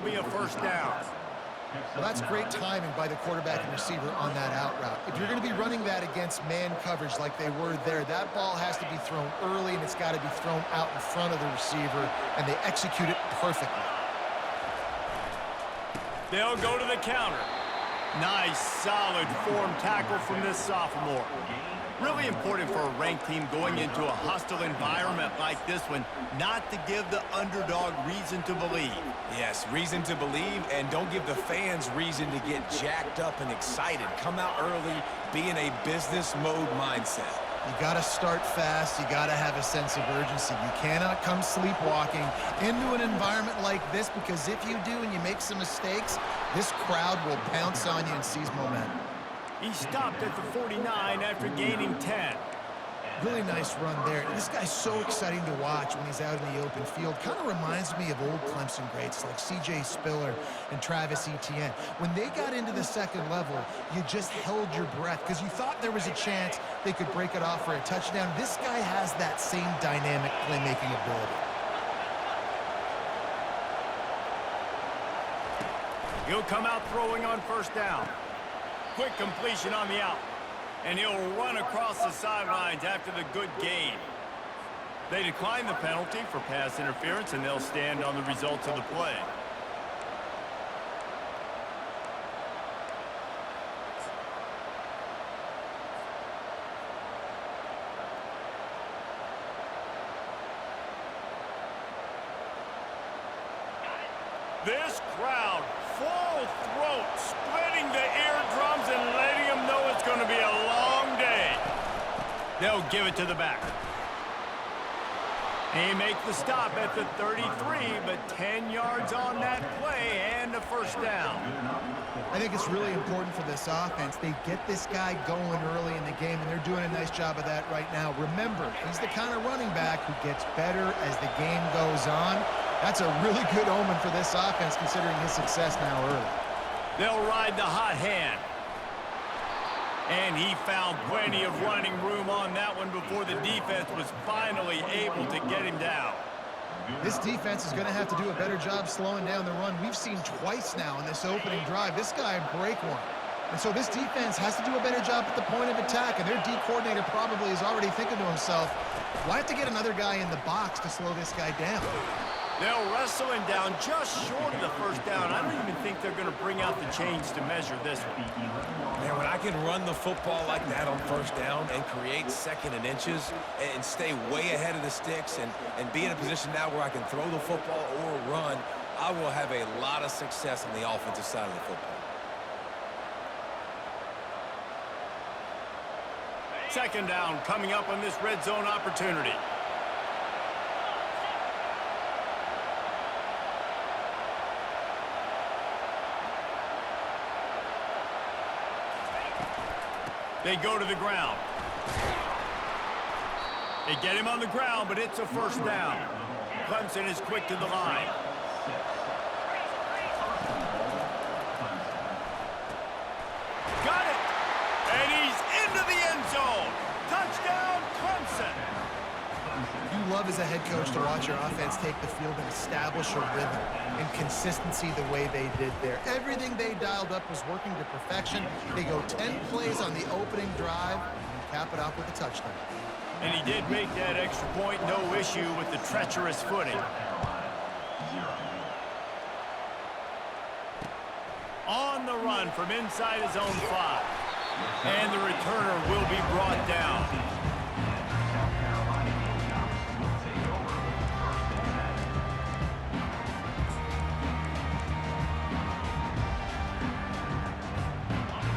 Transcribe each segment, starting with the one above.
Be a first down. Well, that's great timing by the quarterback and receiver on that out route. If you're going to be running that against man coverage like they were there, that ball has to be thrown early, and it's got to be thrown out in front of the receiver, and they execute it perfectly. They'll go to the counter. Nice, solid form tackle from this sophomore. Really important for a ranked team going into a hostile environment like this one, not to give the underdog reason to believe. Yes, reason to believe, and don't give the fans reason to get jacked up and excited. Come out early, be in a business mode mindset. You got to start fast. You got to have a sense of urgency. You cannot come sleepwalking into an environment like this, because if you do and you make some mistakes, this crowd will pounce on you and seize momentum. He stopped at the 49 after gaining 10. Really nice run there. This guy's so exciting to watch when he's out in the open field. Kind of reminds me of old Clemson greats like C.J. Spiller and Travis Etienne. When they got into the second level, you just held your breath because you thought there was a chance they could break it off for a touchdown. This guy has that same dynamic playmaking ability. He'll come out throwing on first down. Quick completion on the out. And he'll run across the sidelines after the good gain. They decline the penalty for pass interference, and they'll stand on the results of the play. This crowd, full throat, splitting the eardrums and letting them know it's going to be a long day. They'll give it to the back. They make the stop at the 33, but 10 yards on that play and a first down. I think it's really important for this offense. They get this guy going early in the game, and they're doing a nice job of that right now. Remember, he's the kind of running back who gets better as the game goes on. That's a really good omen for this offense, considering his success now early. They'll ride the hot hand. And he found plenty of running room on that one before the defense was finally able to get him down. This defense is going to have to do a better job slowing down the run. We've seen twice now in this opening drive. This guy break one. And so this defense has to do a better job at the point of attack, and their D coordinator probably is already thinking to himself, well, I have to get another guy in the box to slow this guy down. They'll wrestle him down just short of the first down. I don't even think they're going to bring out the chains to measure this one. Man, when I can run the football like that on first down and create second and inches and stay way ahead of the sticks and be in a position now where I can throw the football or run, I will have a lot of success on the offensive side of the football. Second down coming up on this red zone opportunity. They go to the ground. They get him on the ground, but it's a first down. Clemson is quick to the line. Got it! And he's into the end zone. Touchdown, Clemson! You love as a head coach to watch your offense take the field and establish a rhythm and consistency the way they did there. Everything they dialed up was working to perfection. They go 10 plays on the opening drive and cap it off with a touchdown. And he did make that extra point, no issue with the treacherous footing. On the run from inside his own 5. And the returner will be brought down.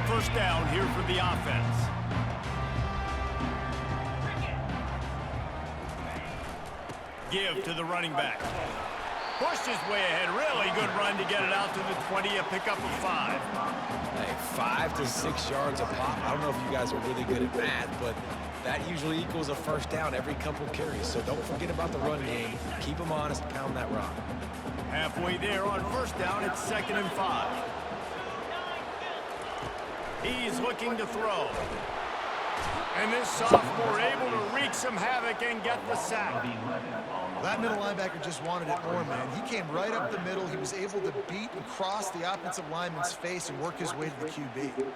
First down here for the offense. Give to the running back. Pushed his way ahead. Really good run to get it out to the 20, a pickup of 5. Hey, 5 to 6 yards a pop. I don't know if you guys are really good at math, but that usually equals a first down every couple carries. So don't forget about the run game. Keep them honest, pound that rock. Halfway there on first down, it's 2nd and 5. He's looking to throw. And this sophomore able to wreak some havoc and get the sack. That middle linebacker just wanted it more, man. He came right up the middle. He was able to beat and cross the offensive lineman's face and work his way to the QB.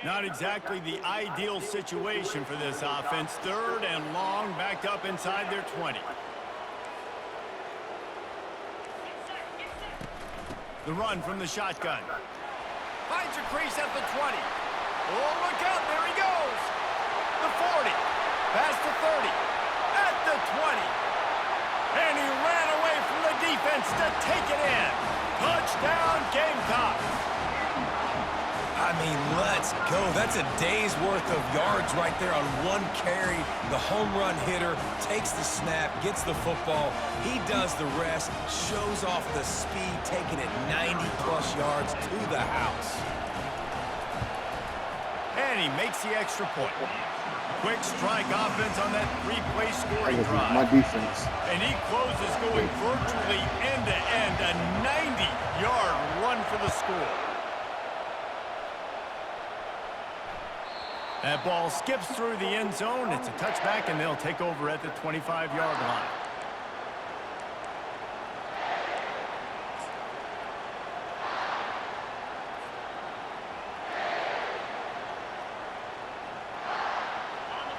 Not exactly the ideal situation for this offense. 3rd and long, backed up inside their 20. The run from the shotgun. Finds a crease at the 20. Oh, look out, there he goes. The 40, past the 30, at the 20. And he ran away from the defense to take it in. Touchdown, Gamecocks. I mean, let's go. That's a day's worth of yards right there on one carry. The home run hitter takes the snap, gets the football. He does the rest, shows off the speed, taking it 90-plus yards to the house. And he makes the extra point. Quick strike offense on that 3-play scoring drive. My defense. And he closes going virtually end-to-end, a 90-yard run for the score. That ball skips through the end zone. It's a touchback, and they'll take over at the 25-yard line.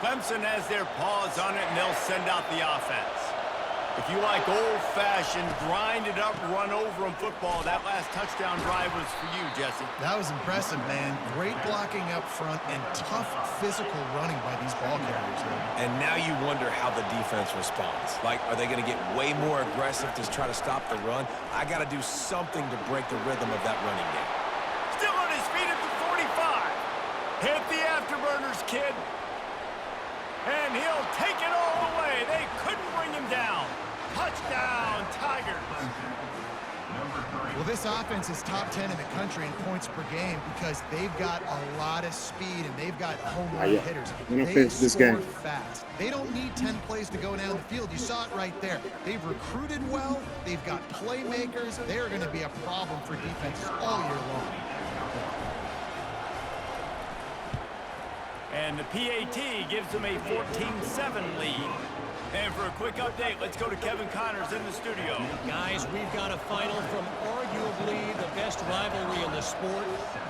Clemson has their paws on it, and they'll send out the offense. If you like old-fashioned, grind-it-up, run-over-'em football, that last touchdown drive was for you, Jesse. That was impressive, man. Great blocking up front and tough physical running by these ball carriers. And now you wonder how the defense responds. Like, are they going to get way more aggressive to try to stop the run? I got to do something to break the rhythm of that running game. Still on his feet at the 45. Hit the afterburners, kid. And he'll take it all the way. They couldn't bring him down. Touchdown, Tigers. Well, this offense is top 10 in the country in points per game because they've got a lot of speed and they've got home run hitters. They score fast. They don't need 10 plays to go down the field. You saw it right there. They've recruited well. They've got playmakers. They're going to be a problem for defenses all year long. And the PAT gives them a 14-7 lead. And for a quick update, let's go to Kevin Connors in the studio. Guys, we've got a final from arguably the best rivalry in the sport,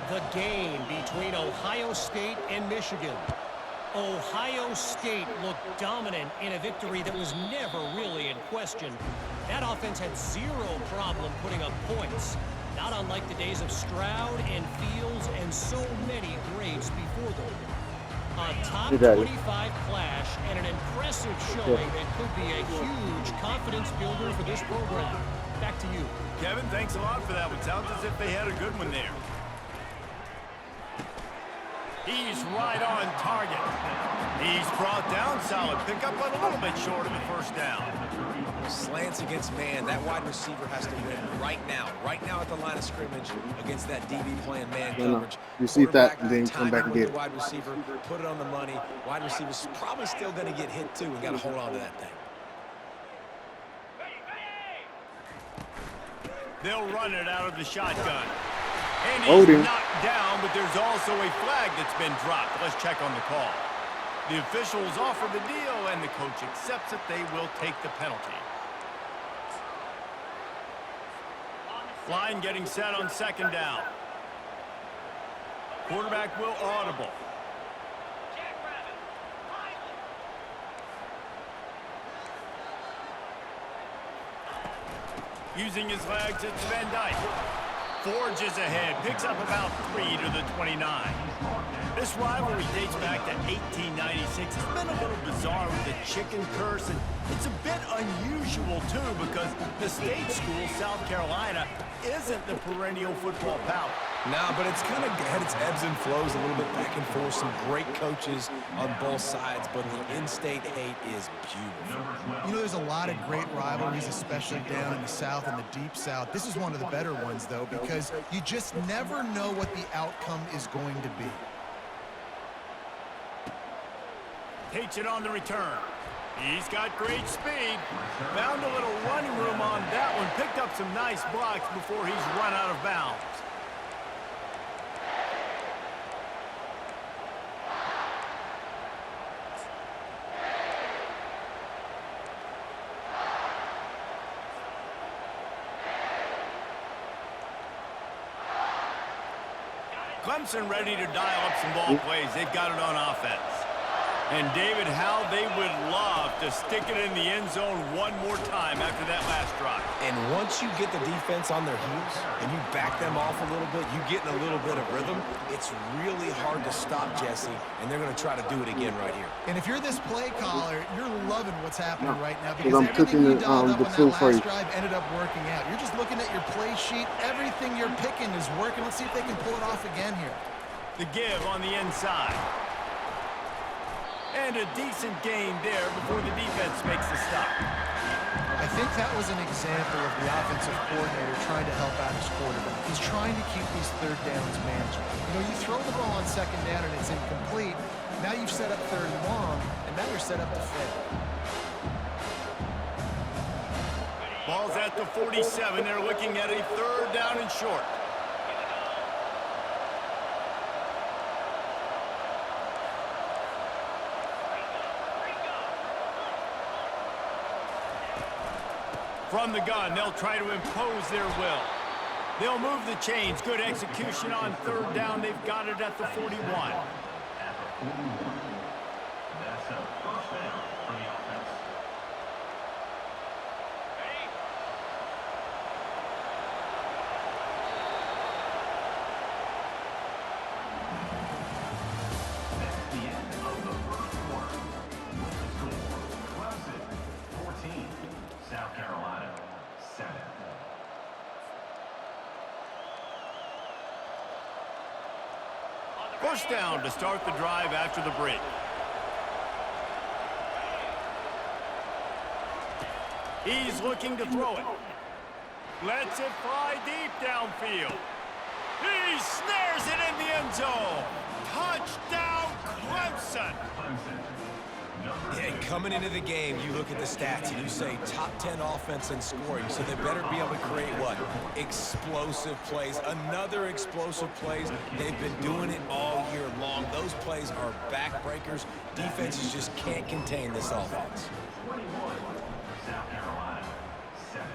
the game between Ohio State and Michigan. Ohio State looked dominant in a victory that was never really in question. That offense had zero problem putting up points, not unlike the days of Stroud and Fields and so many greats before them. A top 25 clash and an impressive showing that could be a huge confidence builder for this program. Back to you. Kevin, thanks a lot for that one. Sounds as if they had a good one there. He's right on target. He's brought down, solid pickup, but a little bit short of the first down. Slants against man. That wide receiver has to win right now at the line of scrimmage against that DB playing man coverage. You see that, and then come back and get it. Wide receiver, put it on the money. Wide receiver's probably still going to get hit too, and got to hold on to that thing. They'll run it out of the shotgun. And he's knocked down, but there's also a flag that's been dropped. Let's check on the call. The officials offer the deal, and the coach accepts it. They will take the penalty. Line getting set on second down. Quarterback will audible. Using his legs, it's Van Dyke. Forges ahead, picks up about 3 to the 29. This rivalry dates back to 1896. It's been a little bizarre with the chicken curse, and it's a bit unusual, too, because the state school, South Carolina, isn't the perennial football power. No, but it's kind of had its ebbs and flows a little bit back and forth. Some great coaches on both sides, but the in-state hate is beautiful. You know, there's a lot of great rivalries, especially down in the South and the Deep South. This is one of the better ones, though, because you just never know what the outcome is going to be. Takes it on the return. He's got great speed. Found a little running room on that one. Picked up some nice blocks before he's run out of bounds. Clemson ready to dial up some ball plays. They've got it on offense. And, David, how they would love to stick it in the end zone one more time after that last drive. And once you get the defense on their heels and you back them off a little bit, you get in a little bit of rhythm, it's really hard to stop, Jesse, and they're going to try to do it again right here. And if you're this play caller, you're loving what's happening right now because I'm everything you dialed up on that for you. last drive ended up working out. You're just looking at your play sheet. Everything you're picking is working. Let's see if they can pull it off again here. The give on the inside. And a decent gain there before the defense makes the stop. I think that was an example of the offensive coordinator trying to help out his quarterback. He's trying to keep these third downs manageable. You know, you throw the ball on second down and it's incomplete. Now you've set up third and long, and now you're set up to fail. Ball's at the 47. They're looking at a third down and short. From the gun, they'll try to impose their will. They'll move the chains. Good execution on third down. They've got it at the 41. That's a first down for the offense. That's the end of the first quarter. With the score, Clemson 14, South Carolina 7. First down to start the drive after the break. He's looking to throw it. Lets it fly deep downfield. He snares it in the end zone. Touchdown, Clemson. Yeah, and coming into the game, you look at the stats and you say top 10 offense in scoring, so they better be able to create what? Explosive plays. Another explosive plays. They've been doing it all year long. Those plays are backbreakers. Defenses just can't contain this offense. 21, South Carolina 7.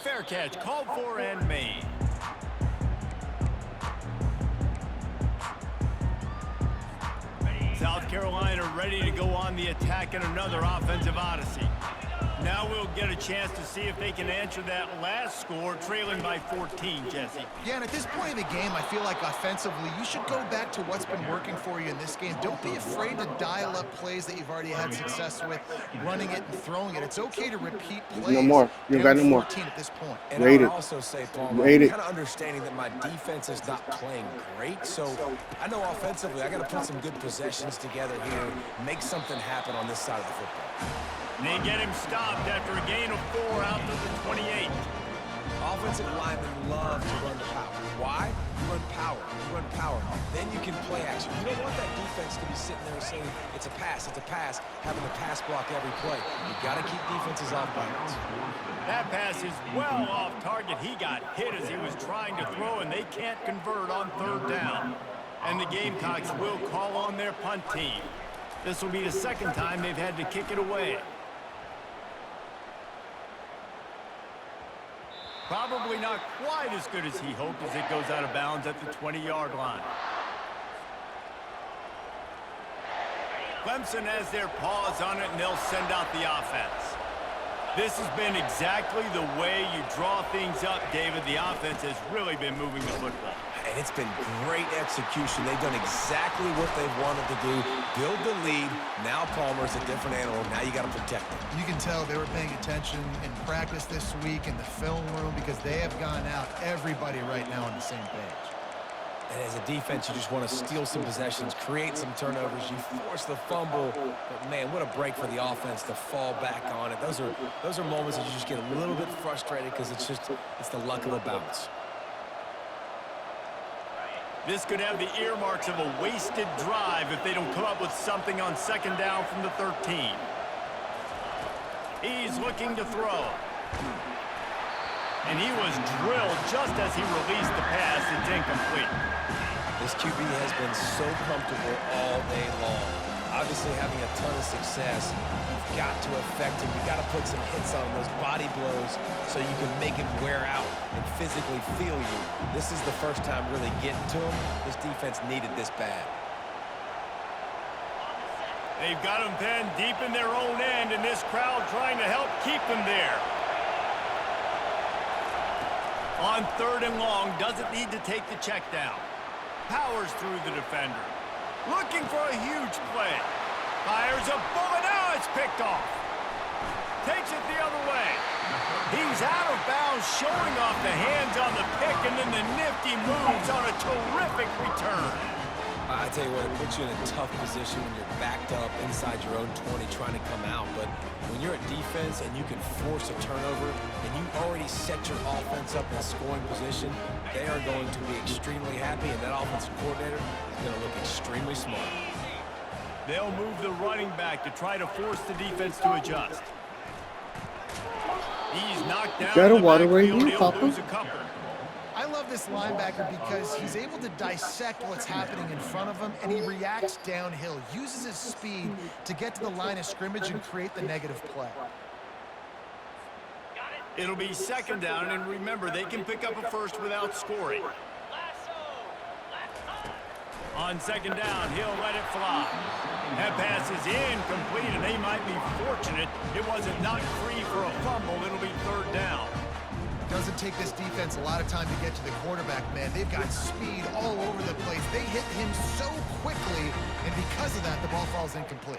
Fair catch, called for and made. South Carolina ready to go on the attack in another offensive odyssey. Now we'll get a chance to see if they can answer that last score, trailing by 14, Jesse. Yeah, and at this point in the game, I feel like offensively, you should go back to what's been working for you in this game. Don't be afraid to dial up plays that you've already had success with, running it and throwing it. It's okay to repeat plays. No more. You got no more. 14 at this point. And Rate I it. would also say, Paul, I'm Rate it. kind of understanding that my defense is not playing great, so I know offensively I got to put some good possessions together here, make something happen on this side of the football. They get him stopped after a gain of 4 out to the 28. Offensive linemen love to run the power. Why? You run power. You run power. Then you can play action. You don't want that defense to be sitting there saying, it's a pass, having to pass block every play. You got to keep defenses off balance. That pass is well off target. He got hit as he was trying to throw, and they can't convert on third down. And the Gamecocks will call on their punt team. This will be the second time they've had to kick it away. Probably not quite as good as he hoped as it goes out of bounds at the 20-yard line. Clemson has their paws on it, and they'll send out the offense. This has been exactly the way you draw things up, David. The offense has really been moving the football. And it's been great execution. They've done exactly what they've wanted to do. Build the lead. Now Palmer's a different animal. Now you got to protect him. You can tell they were paying attention in practice this week in the film room because they have gone out, everybody right now on the same page. And as a defense, you just want to steal some possessions, create some turnovers. You force the fumble. But, man, what a break for the offense to fall back on it. Those are moments that you just get a little bit frustrated because it's the luck of the bounce. This could have the earmarks of a wasted drive if they don't come up with something on second down from the 13. He's looking to throw. And he was drilled just as he released the pass. It's incomplete. This QB has been so comfortable all day long. Obviously having a ton of success. You've got to affect him. You've got to put some hits on him, those body blows, so you can make him wear out and physically feel you. This is the first time really getting to him. This defense needed this bad. They've got them pinned deep in their own end, and this crowd trying to help keep them there. On 3rd and long, doesn't need to take the check down. Powers through the defender. Looking for a huge play. Fires a bullet. Now it's picked off. Takes it the other way. He's out of bounds, showing off the hands on the pick, and then the nifty moves on a terrific return. I tell you what, it puts you in a tough position when you're backed up inside your own 20 trying to come out. But when you're a defense and you can force a turnover and you already set your offense up in scoring position, they are going to be extremely happy, and that offensive coordinator is going to look extremely smart. They'll move the running back to try to force the defense to adjust. He's knocked down. Got a in the waterway backfield. here, He'll Papa? lose a couple. I love this linebacker because he's able to dissect what's happening in front of him, and he reacts downhill, uses his speed to get to the line of scrimmage and create the negative play. It'll be 2nd down, and remember, they can pick up a first without scoring. On 2nd down, he'll let it fly. That pass is incomplete, and they might be fortunate it wasn't knocked free for a fumble. It'll be 3rd down. Doesn't take this defense a lot of time to get to the quarterback, man. They've got speed all over the place. They hit him so quickly, and because of that, the ball falls incomplete.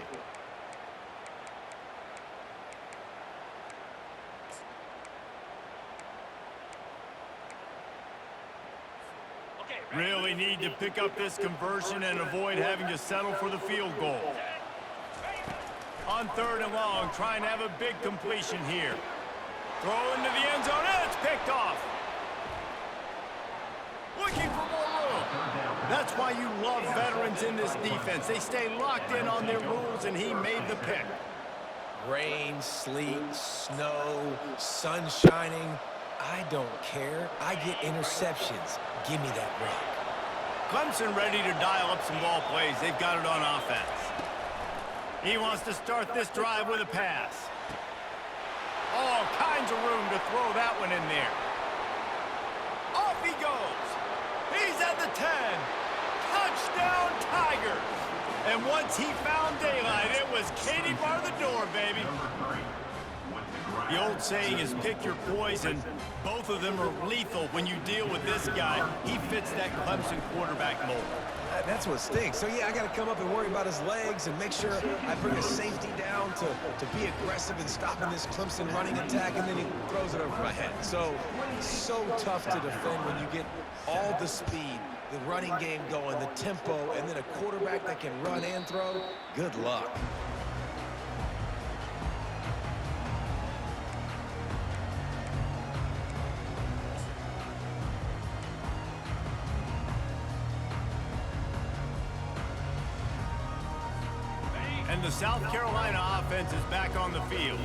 Really need to pick up this conversion and avoid having to settle for the field goal. On 3rd and long, trying to have a big completion here. Throw into the end zone, and it's picked off. Looking for more room. That's why you love veterans in this defense. They stay locked in on their rules, and he made the pick. Rain, sleet, snow, sun shining. I don't care. I get interceptions. Give me that rock. Clemson ready to dial up some ball plays. They've got it on offense. He wants to start this drive with a pass. All kinds of room to throw that one in there. Off he goes. He's at the 10. Touchdown, Tigers. And once he found daylight, it was Katie bar the door, baby. The old saying is pick your poison. Both of them are lethal when you deal with this guy. He fits that Clemson quarterback mold. That's what stinks. So, yeah, I got to come up and worry about his legs and make sure I bring a safety down to be aggressive in stopping this Clemson running attack, and then he throws it over my head. So tough to defend when you get all the speed, the running game going, the tempo, and then a quarterback that can run and throw. Good luck. And the South Carolina offense is back on the field.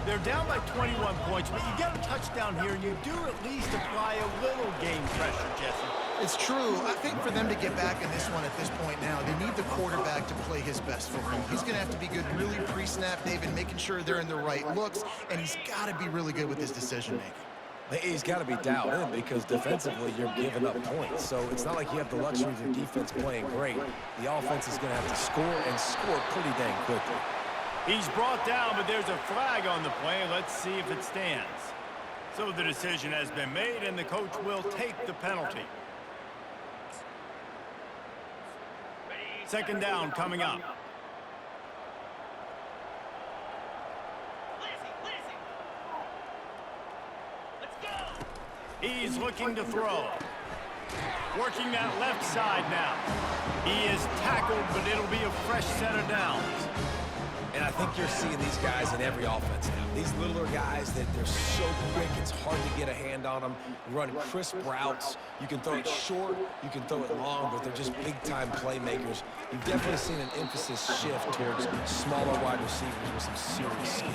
They're down by 21 points, but you get a touchdown here, and you do at least apply a little game pressure, Jesse. It's true. I think for them to get back in this one at this point now, they need the quarterback to play his best football. He's going to have to be good really pre-snap, David, making sure they're in the right looks, and he's got to be really good with his decision-making. He's got to be dialed in because defensively you're giving up points. So it's not like you have the luxury of your defense playing great. The offense is going to have to score and score pretty dang quickly. He's brought down, but there's a flag on the play. Let's see if it stands. So the decision has been made, and the coach will take the penalty. 2nd down coming up. He's looking to throw. Working that left side now. He is tackled, but it'll be a fresh set of downs. And I think you're seeing these guys in every offense now. These littler guys that they're so quick, it's hard to get a hand on them. Run crisp routes. You can throw it short, you can throw it long, but they're just big-time playmakers. You've definitely seen an emphasis shift towards smaller wide receivers with some serious skill.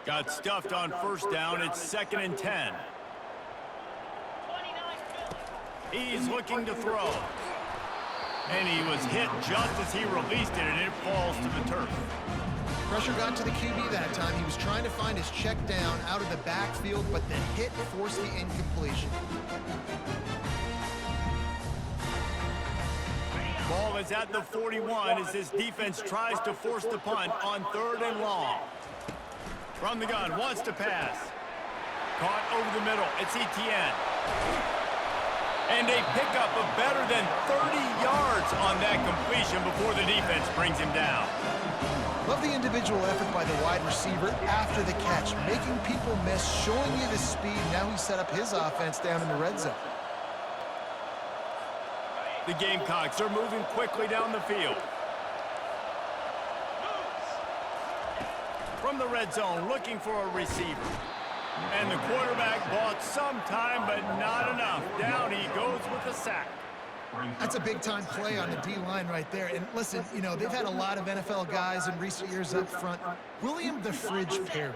Got stuffed on first down. It's 2nd and 10. He's looking to throw. And he was hit just as he released it, and it falls to the turf. Pressure got to the QB that time. He was trying to find his check down out of the backfield, but the hit forced the incompletion. Ball is at the 41 as this defense tries to force the punt on 3rd and long. From the gun, wants to pass. Caught over the middle. It's Etienne. And a pickup of better than 30 yards on that completion before the defense brings him down. Love the individual effort by the wide receiver after the catch, making people miss, showing you the speed. Now he set up his offense down in the red zone. The Gamecocks are moving quickly down the field. From the red zone, looking for a receiver. And the quarterback bought some time, but not enough. Down he goes with a sack. That's a big-time play on the D-line right there. And listen, you know, they've had a lot of NFL guys in recent years up front. William the Fridge Perry,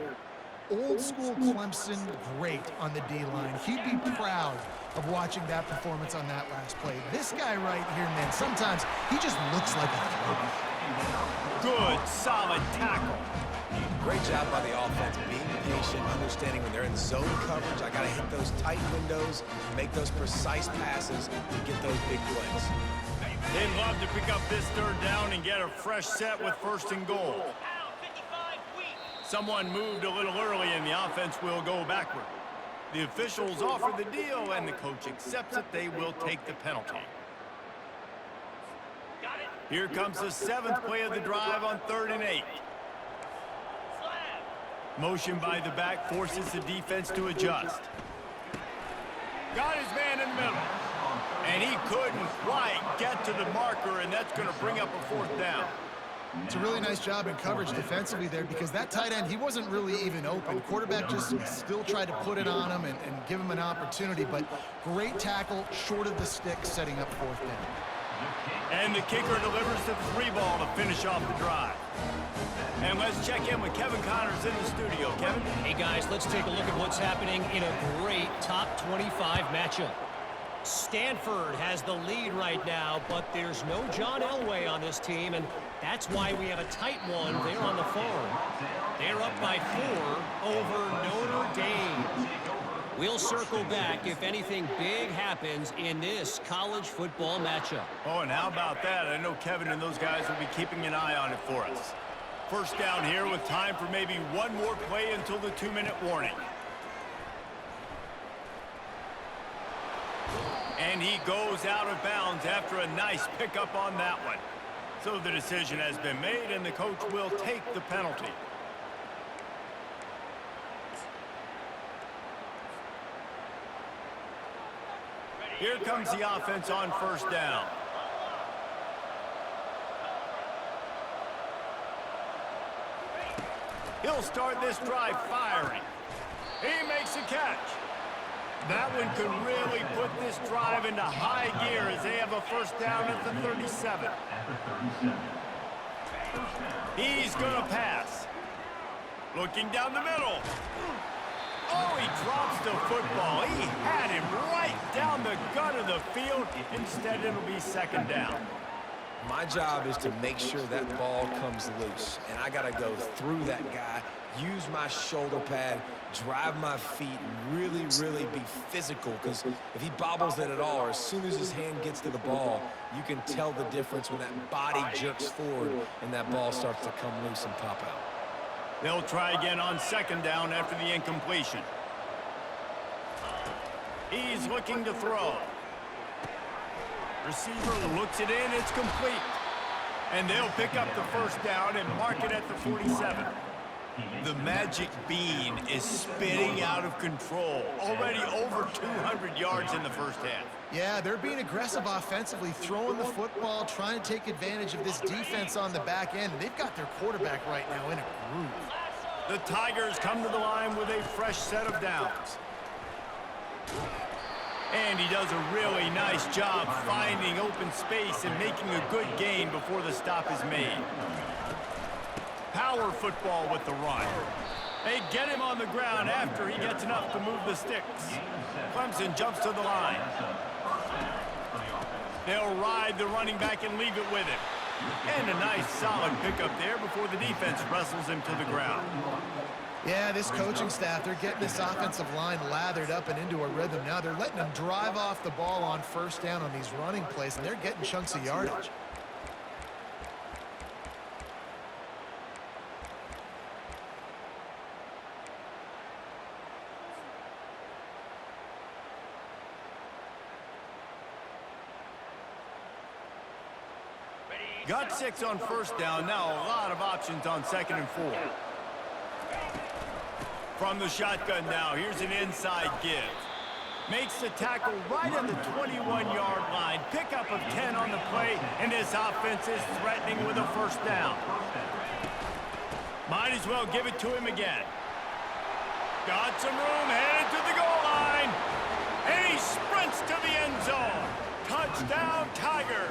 old-school Clemson great on the D-line. He'd be proud of watching that performance on that last play. This guy right here, man, sometimes he just looks like a throwback. Good, solid tackle. Great job by the offense, being patient, understanding when they're in zone coverage. I got to hit those tight windows, make those precise passes to get those big plays. They'd love to pick up this 3rd down and get a fresh set with 1st and goal. Someone moved a little early and the offense will go backward. The officials offer the deal and the coach accepts it. They will take the penalty. Here comes the 7th play of the drive on 3rd and 8. Motion by the back forces the defense to adjust. Got his man in the middle. And he couldn't quite get to the marker, and that's going to bring up a 4th down. It's a really nice job in coverage defensively there because that tight end, he wasn't really even open. Quarterback just still tried to put it on him and give him an opportunity, but great tackle, short of the stick, setting up 4th down. And the kicker delivers the 3 ball to finish off the drive. And let's check in with Kevin Connors in the studio. Kevin? Hey, guys, let's take a look at what's happening in a great top 25 matchup. Stanford has the lead right now, but there's no John Elway on this team, and that's why we have a tight one there on the farm. They're up by 4 over Notre Dame. We'll circle back if anything big happens in this college football matchup. Oh, and how about that? I know Kevin and those guys will be keeping an eye on it for us. 1st down here with time for maybe one more play until the 2-minute warning. And he goes out of bounds after a nice pickup on that one. So the decision has been made, and the coach will take the penalty. Here comes the offense on 1st down. He'll start this drive firing. He makes a catch. That one could really put this drive into high gear as they have a 1st down at the 37. He's going to pass. Looking down the middle. Oh, he drops the football. He had him right down the gut of the field. Instead, it'll be 2nd down. My job is to make sure that ball comes loose, and I got to go through that guy, use my shoulder pad, drive my feet, and really, really be physical, because if he bobbles it at all, or as soon as his hand gets to the ball, you can tell the difference when that body jerks forward and that ball starts to come loose and pop out. They'll try again on 2nd down after the incompletion. He's looking to throw. Receiver looks it in, it's complete. And they'll pick up the 1st down and mark it at the 47. The magic bean is spinning out of control. Already over 200 yards in the 1st half. Yeah, they're being aggressive offensively, throwing the football, trying to take advantage of this defense on the back end. They've got their quarterback right now in a groove. The Tigers come to the line with a fresh set of downs. And he does a really nice job finding open space and making a good gain before the stop is made. Power football with the run. They get him on the ground after he gets enough to move the sticks. Clemson jumps to the line. They'll ride the running back and leave it with him. And a nice solid pickup there before the defense wrestles him to the ground. Yeah, this coaching staff, they're getting this offensive line lathered up and into a rhythm. Now they're letting them drive off the ball on first down on these running plays, and they're getting chunks of yardage. Got 6 on first down. Now a lot of options on 2nd and 4. From the shotgun now, here's an inside give. Makes the tackle right on the 21-yard line. Pickup of 10 on the play, and this offense is threatening with a first down. Might as well give it to him again. Got some room, headed to the goal line. And he sprints to the end zone. Touchdown, Tiger.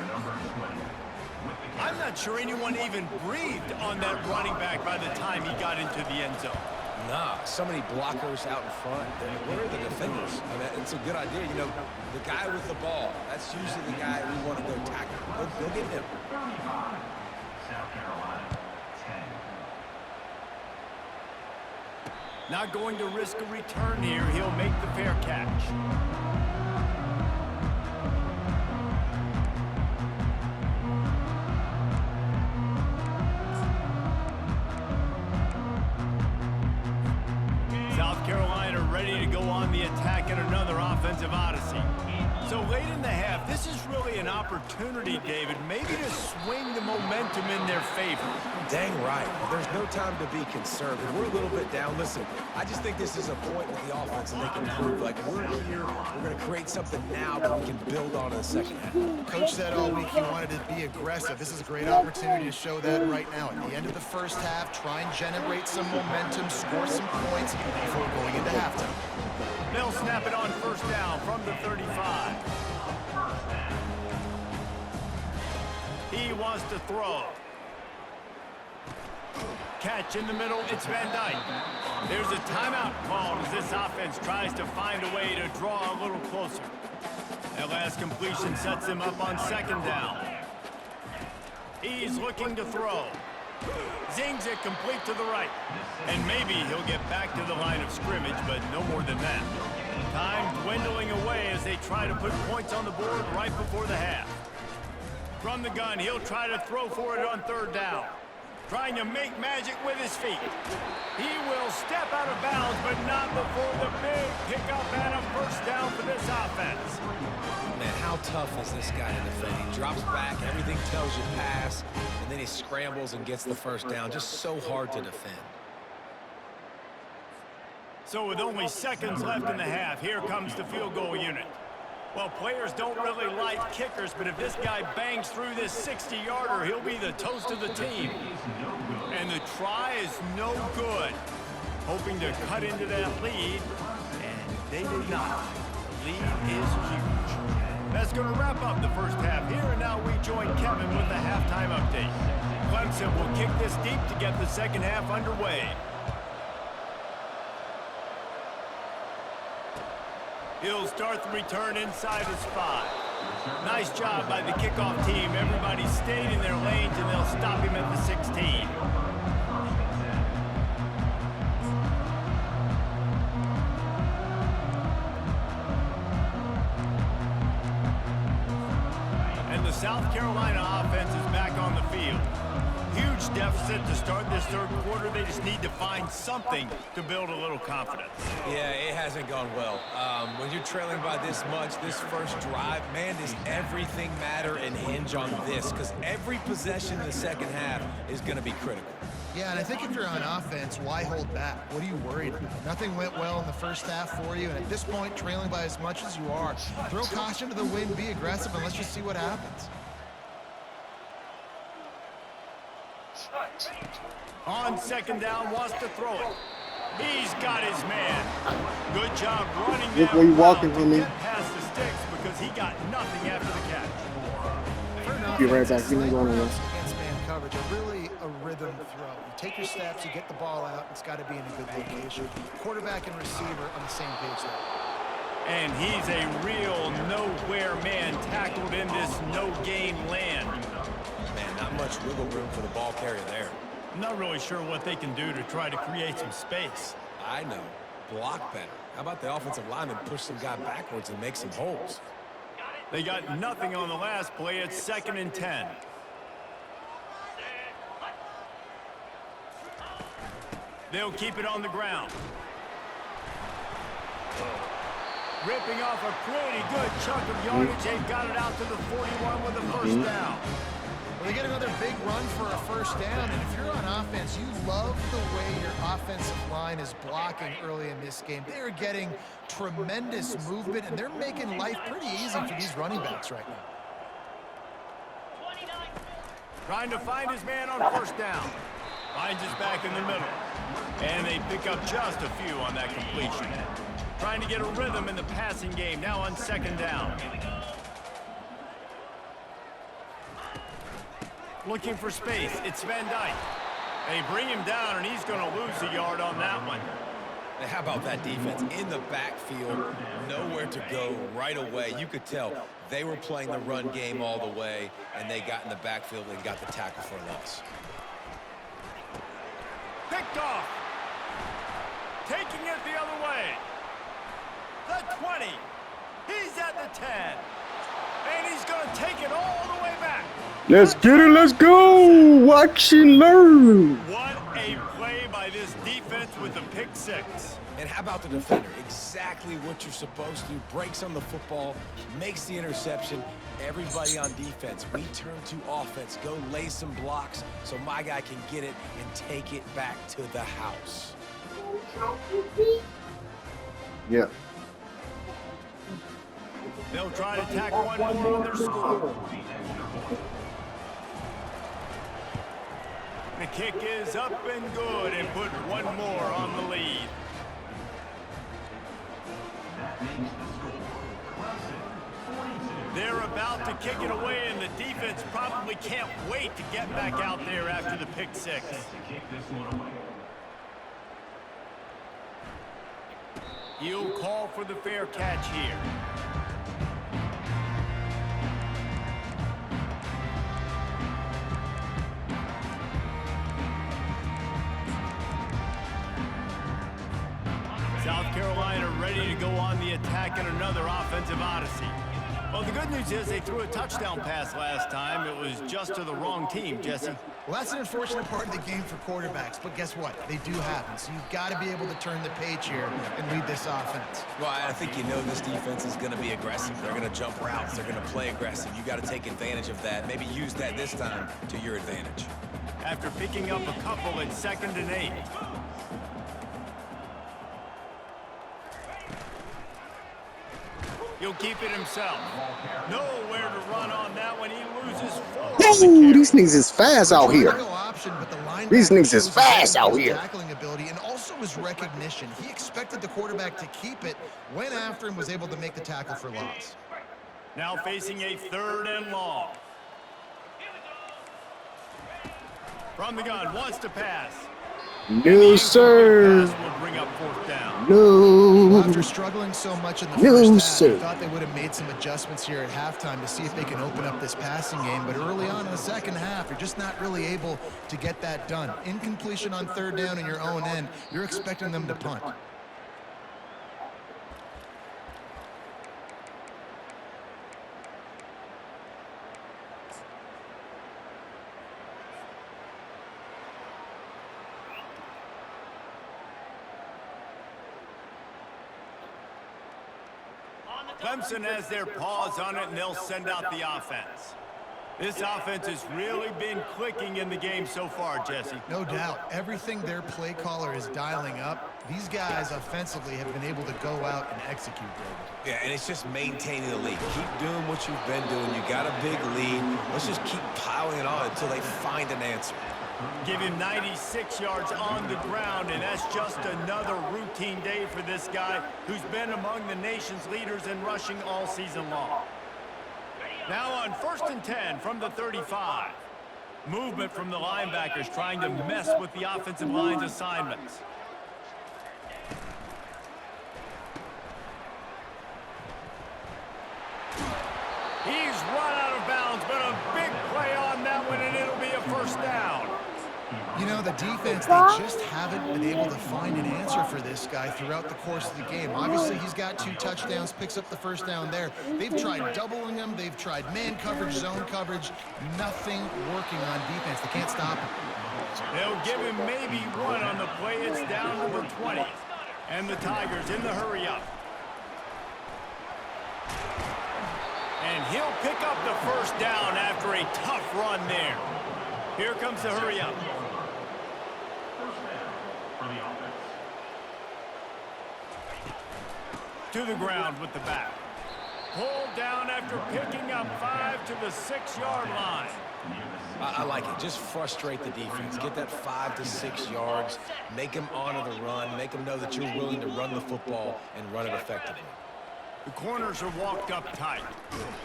I'm not sure anyone even breathed on that running back by the time he got into the end zone. Nah, so many blockers out in front. Where are the defenders? I mean, it's a good idea. You know, the guy with the ball, that's usually the guy we want to go tackle. Go get him. 35, South Carolina, 10. Not going to risk a return here. He'll make the fair catch. South Carolina ready to go on the attack in another offensive odyssey. So late in the half, this is really an opportunity, David, maybe to swing the momentum in their favor. Dang right. There's no time to be concerned. If we're a little bit down, listen, I just think this is a point with the offense and they can prove, like, we're here, we're going to create something now that we can build on in the second half. Coach said all week he wanted to be aggressive. This is a great opportunity to show that right now. At the end of the first half, try and generate some momentum, score some points before going into halftime. They'll snap it on first down from the 35. He wants to throw. Catch in the middle, it's Van Dyke. There's a timeout called as this offense tries to find a way to draw a little closer. That last completion sets him up on 2nd down. He's looking to throw. Zings it complete to the right. And maybe he'll get back to the line of scrimmage, but no more than that. Time dwindling away as they try to put points on the board right before the half. From the gun, he'll try to throw for it on 3rd down. Trying to make magic with his feet. He will step out of bounds, but not before the big pickup and a first down for this offense. Man, how tough is this guy to defend? He drops back, everything tells you pass, and then he scrambles and gets the first down. Just so hard to defend. So with only seconds left in the half, here comes the field goal unit. Well, players don't really like kickers, but if this guy bangs through this 60-yarder, he'll be the toast of the team. And the try is no good. Hoping to cut into that lead, and they did not. The lead is huge. That's going to wrap up the first half here, and now we join Kevin with the halftime update. Clemson will kick this deep to get the second half underway. He'll start the return inside his 5. Nice job by the kickoff team. Everybody stayed in their lanes, and they'll stop him at the 16. And the South Carolina offense is back on the field. Huge deficit to start this 3rd quarter. They just need to find something to build a little confidence. Yeah, it hasn't gone well. When you're trailing by this much, this first drive, man, does everything matter and hinge on this? Because every possession in the second half is going to be critical. Yeah, and I think if you're on offense, why hold back? What are you worried about? Nothing went well in the first half for you, and at this point, trailing by as much as you are, throw caution to the wind, be aggressive, and let's just see what happens. On 2nd down, wants to throw it. He's got his man. Good job running Look that where you route walking to for me. get past the sticks because he got nothing after the catch. For an Be right offense, back. Give me slight one of routes those. against man coverage. coverage, really a rhythm throw. You take your steps, you get the ball out, it's got to be in a good location. Quarterback and receiver on the same page there. And he's a real nowhere man tackled in this no-gain land. Man, not much wiggle room for the ball carrier there. I'm not really sure what they can do to try to create some space. I know. Block better. How about the offensive lineman push some guy backwards and make some holes? They got nothing on the last play. It's 2nd and 10. They'll keep it on the ground. Ripping off a pretty good chunk of yardage. They've got it out to the 41 with a first down. Well, they get another big run for a first down, and if you're on offense, you love the way your offensive line is blocking early in this game. They're getting tremendous movement, and they're making life pretty easy for these running backs right now. Trying to find his man on first down. Finds his back in the middle. And they pick up just a few on that completion. Trying to get a rhythm in the passing game, now on 2nd down. Looking for space, it's Van Dyke. They bring him down, and he's going to lose a yard on that one. How about that defense in the backfield, nowhere to go right away. You could tell they were playing the run game all the way, and they got in the backfield and got the tackle for a loss. Picked off. Taking it the other way. The 20. He's at the 10. And he's going to take it all the way back. Let's get it. Let's go. Watch and learn. What a play by this defense with the pick 6. And how about the defender? Exactly what you're supposed to do. Breaks on the football, makes the interception. Everybody on defense, we turn to offense. Go lay some blocks so my guy can get it and take it back to the house. Yeah. They'll try to tack one more on their score. The kick is up and good, and put one more on the lead. They're about to kick it away, and the defense probably can't wait to get back out there after the pick 6. He'll call for the fair catch here. South Carolina ready to go on the attack in another offensive odyssey. Well, the good news is they threw a touchdown pass last time. It was just to the wrong team, Jesse. Well, that's an unfortunate part of the game for quarterbacks, but guess what? They do happen, so you've got to be able to turn the page here and lead this offense. Well, I think you know this defense is going to be aggressive. They're going to jump routes. They're going to play aggressive. You got to take advantage of that. Maybe use that this time to your advantage. After picking up a couple at 2nd and 8. He'll keep it himself. Nowhere to run on that one. He loses 4. Ooh, these niggas is fast out here. These niggas is fast out here. Tackling ability and also his recognition. He expected the quarterback to keep it, went after him, was able to make the tackle for loss. Now facing a 3rd and long. From the gun, wants to pass. No, sir. Will bring up 4th down. No. Well, after struggling so much in the first half, I thought they would have made some adjustments here at halftime to see if they can open up this passing game. But early on in the second half, you're just not really able to get that done. Incompletion on 3rd down in your own end, you're expecting them to punt. Clemson has their paws on it, and they'll send out the offense. This offense has really been clicking in the game so far, Jesse. No doubt. Everything their play caller is dialing up, these guys offensively have been able to go out and execute, David. Yeah, and it's just maintaining the lead. Keep doing what you've been doing. You got a big lead. Let's just keep piling it on until they find an answer. Give him 96 yards on the ground, and that's just another routine day for this guy who's been among the nation's leaders in rushing all season long. Now on 1st and 10 from the 35. Movement from the linebackers trying to mess with the offensive line's assignments. He's run out of bounds, but a big play on that one, and it'll be a first down. You know, the defense, they just haven't been able to find an answer for this guy throughout the course of the game. Obviously, he's got 2 touchdowns, picks up the first down there. They've tried doubling him. They've tried man coverage, zone coverage. Nothing working on defense. They can't stop him. They'll give him maybe 1 on the play. It's down to the 20. And the Tigers in the hurry-up. And he'll pick up the first down after a tough run there. Here comes the hurry-up. To the ground with the back. Pulled down after picking up 5 to the 6-yard line. I like it. Just frustrate the defense. Get that 5 to 6 yards. Make them honor the run. Make them know that you're willing to run the football and run it effectively. The corners are walked up tight.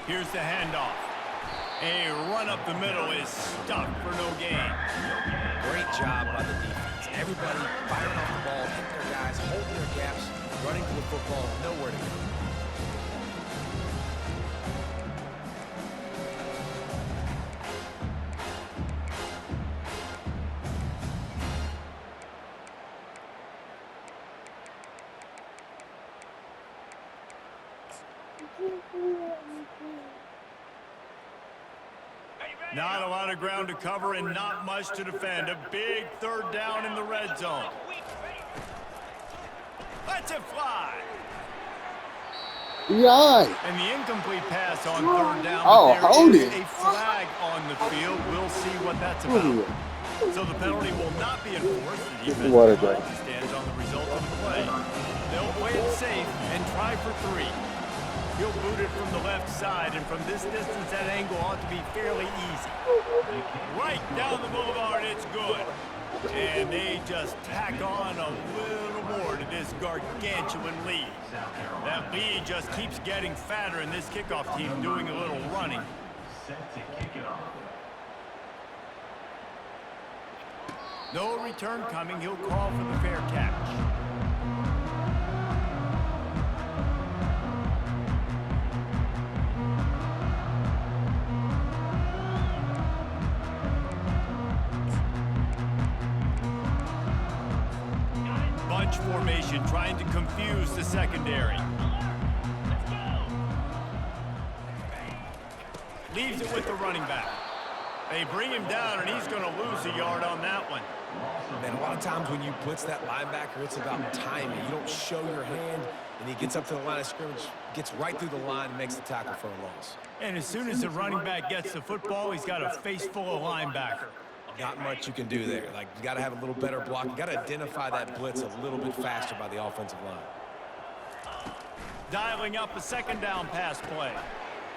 Here's the handoff. A run up the middle is stuck for no gain. Great job by the defense. Everybody firing off the ball, hitting their guys, holding their gaps, running to the football, nowhere to go. Not a lot of ground to cover and not much to defend. A big third down in the red zone. Let's it fly. Yeah. And the incomplete pass on third down. Oh, but hold there is it. a flag on the field. We'll see what that's about. So the penalty will not be enforced. The defense What a guy. stands on the result of the play. They'll play it safe and try for 3. He'll boot it from the left side, and from this distance, that angle ought to be fairly easy. Right down the boulevard, it's good. And they just tack on a little more to this gargantuan lead. That lead just keeps getting fatter, and this kickoff team doing a little running. Set to kick it off. No return coming. He'll call for the fair catch. Bunch formation trying to confuse the secondary. Leaves it with the running back. They bring him down, and he's going to lose a yard on that one. Man, a lot of times when you blitz that linebacker, it's about timing. You don't show your hand, and he gets up to the line of scrimmage, gets right through the line, and makes the tackle for a loss. And as soon as the running back gets the football, he's got a face full of linebacker. Not much you can do there. Like, you got to have a little better block. You got to identify that blitz a little bit faster by the offensive line. Dialing up a second down pass play.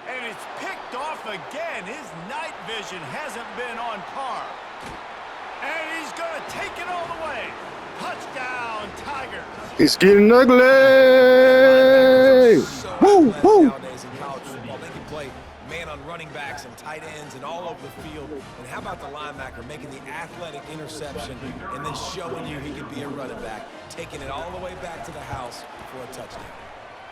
And it's picked off again. His night vision hasn't been on par. And he's going to take it all the way. Touchdown, Tigers. It's getting ugly. So Woo, woo. nowadays in college football, they can play man on running backs and tight ends and all over the field. And how about the linebacker making the athletic interception and then showing you he could be a running back, taking it all the way back to the house for a touchdown.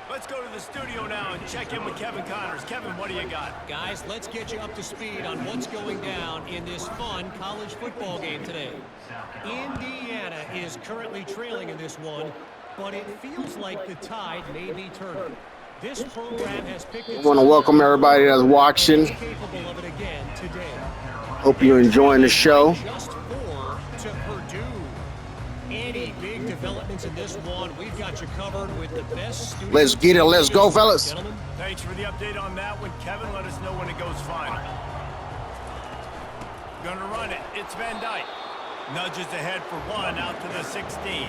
Let's go to the studio now and check in with Kevin Connors. Kevin, what do you got? Guys, let's get you up to speed on what's going down in this fun college football game today. Indiana is currently trailing in this one, but it feels like the tide may be turning. This program has picked I want to welcome everybody that's watching. capable of it again today. Hope you're enjoying the show. Just 4 to Purdue. Any big developments in this one, we've got you covered with the best studio. Let's get it. Let's go, fellas. Gentlemen, Thanks for the update on that one, Kevin. Let us know when it goes final. Gonna run it. It's Van Dyke. Nudges ahead for 1 out to the 16.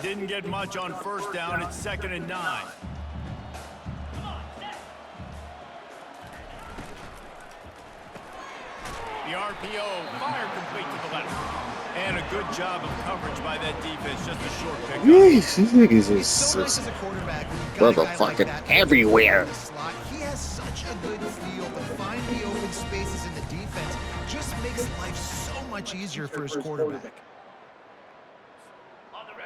Didn't get much on first down. It's 2nd and 9. The RPO, fire complete to the left. And a good job of coverage by that defense, just a short pickup. Yeesh, these niggas It's so nice is as a quarterback when you've got a guy like motherfucking that everywhere. in the slot. He has such a good feel to find the open spaces in the defense. Just makes life so much easier for his quarterback.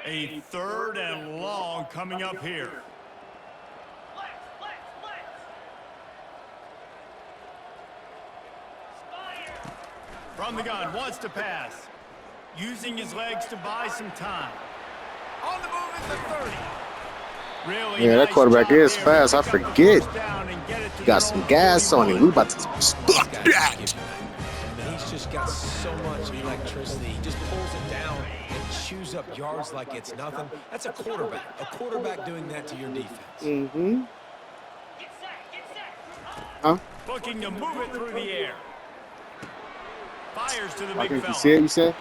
A 3rd and long coming up here. From the gun, wants to pass. Using his legs to buy some time. On the move is the 30. Really Yeah, that nice quarterback job is there. fast. I Pick up the forget. first down and get it to Got their some own gas on him. 41. We about to stop Guys, that. I mean, he's just got so much electricity. He just pulls it down and chews up yards like it's nothing. That's a quarterback. A quarterback doing that to your defense. Mm-hmm. Huh? Looking to move it through the air. Fires to the I big think you fella. see it, you said?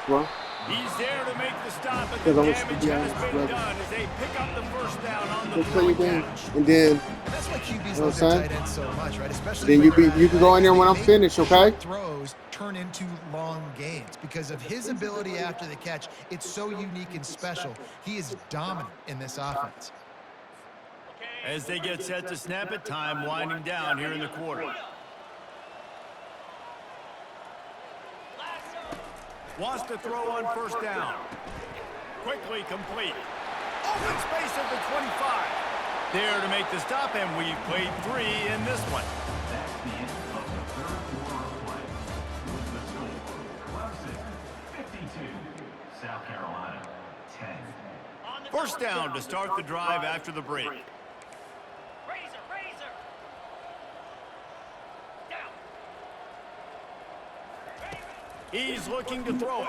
Well, He's there to make the stop, but the Because I want damage you to has be been honest, done as they pick up the first down on the they'll play you throwing down. catch. And then And that's why QBs You know love what their I'm tight ends so much, right? Especially Then when you they're can go in there when I'm athletic. finished, They make okay? short throws turn into long gains because of his ability after the catch. It's so unique and special. He is dominant in this offense. As they get set to snap it, time winding down here in the quarter. Wants to throw on first down. Quickly complete. Open space at the 25. There to make the stop, and we've played 3 in this one. That's the end of the 3rd quarter of play. With the score, Clemson 52, South Carolina 10. First down to start the drive after the break. He's looking to throw it.